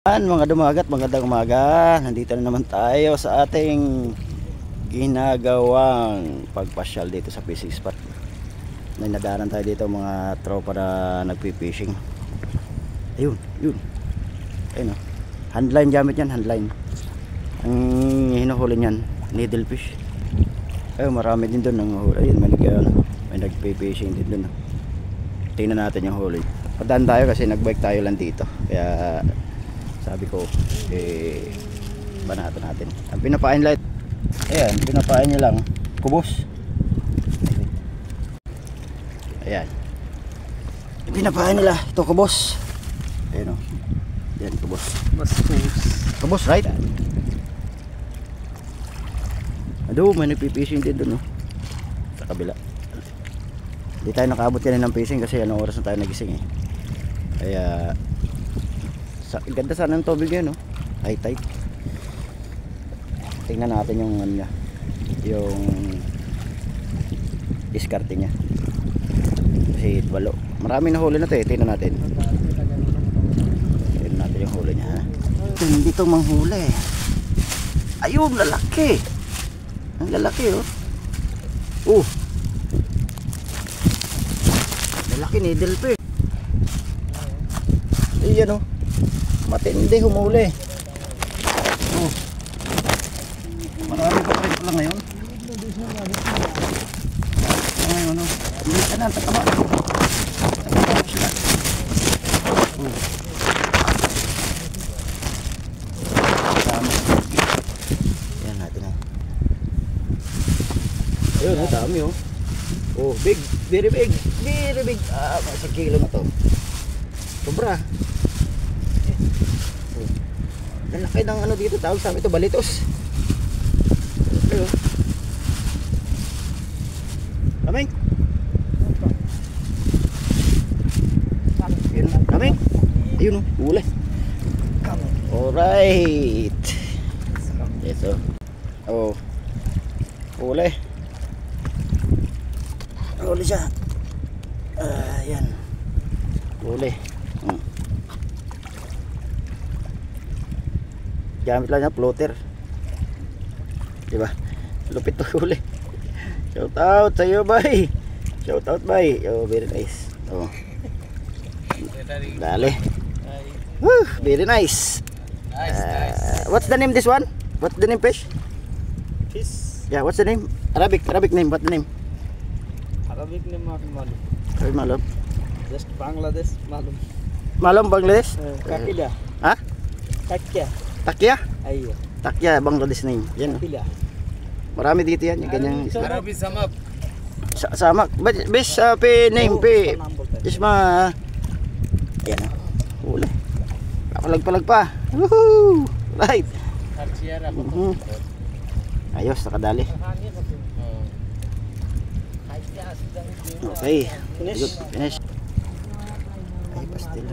Mga dumagat, magandang umaga. Nandito na naman tayo sa ating ginagawang pagpasyal dito sa fishing spot. May nadaran tayo dito mga tropa na nagpi-fishing. Ayun, yun. Ayun, oh. Handline gamit yan, handline. Ang hinuhuli niyan, needlefish. Ayun, marami din doon ang huli. Ayun, may nagpi-fishing din doon. Tingnan natin yung huli. Padaan tayo kasi nagbike tayo lang dito. Kaya sabi ko banato natin ang pinapain light. Ayan, pinapain nyo lang kubos. Ayan, pinapain nila ito kubos. Ayan, o. Ayan, kubos. Kubos, right? Ado, may nagpipishing din dun, no? Sa kabila. Hindi tayo nakaabot yan ng fishing kasi anong oras na tayo nagising, eh. Kaya ganda sana ng tubig yan, no? High tide. Tingnan natin yung ano niya, yung diskarte niya. Kasi walo. Marami na huli na to, eh. Tingnan natin. Tingnan natin yung huli niya, ha? Hindi itong manghuli. Ayun, lalaki. Ang lalaki, oh. Lalaki, needlefish. Ayan, oh. Matindi humuli. Marami pa rin pala ngayon. Ngayon, no? Hindi ka na, tataba. Tataba sila. Yan natin, ha. Ayun, ha, dami, oh. Oh, big, very big. Very big. Isang kilo na to. Sobra. Lalaki ng ano dito, tawag sa amin ito, balitos. Ayun. Kaming. Ayun, kaming. Ayun, oh, huli. Alright. Ito. Oh. Huli. Huli siya. Ayan. Huli. Gamit lang niya floater. Diba? Lupit to huli. Shout out sa iyo, bye. Shout out, bye. Oh, very nice. Oh. Dali. Woo, very nice. What's the name this one? What's the name fish? Fish. Yeah, what's the name? Arabic name. What's the name? Arabic name malum. Arabic malum. Just Bangladesh malum. Malum Bangladesh? Kakila. Ha? Kakya. Takya? Ayyo. Takya, Bangladesh name. Yan. Kakila. Marami dito yan, yung ganyang Arabic samak. Samak. Bes pe name pe. Isma. Ayan. Huli. Palag pa. Woohoo! Right. Ayos, nakadali. Okay. Good. Finish. Ay, pastil.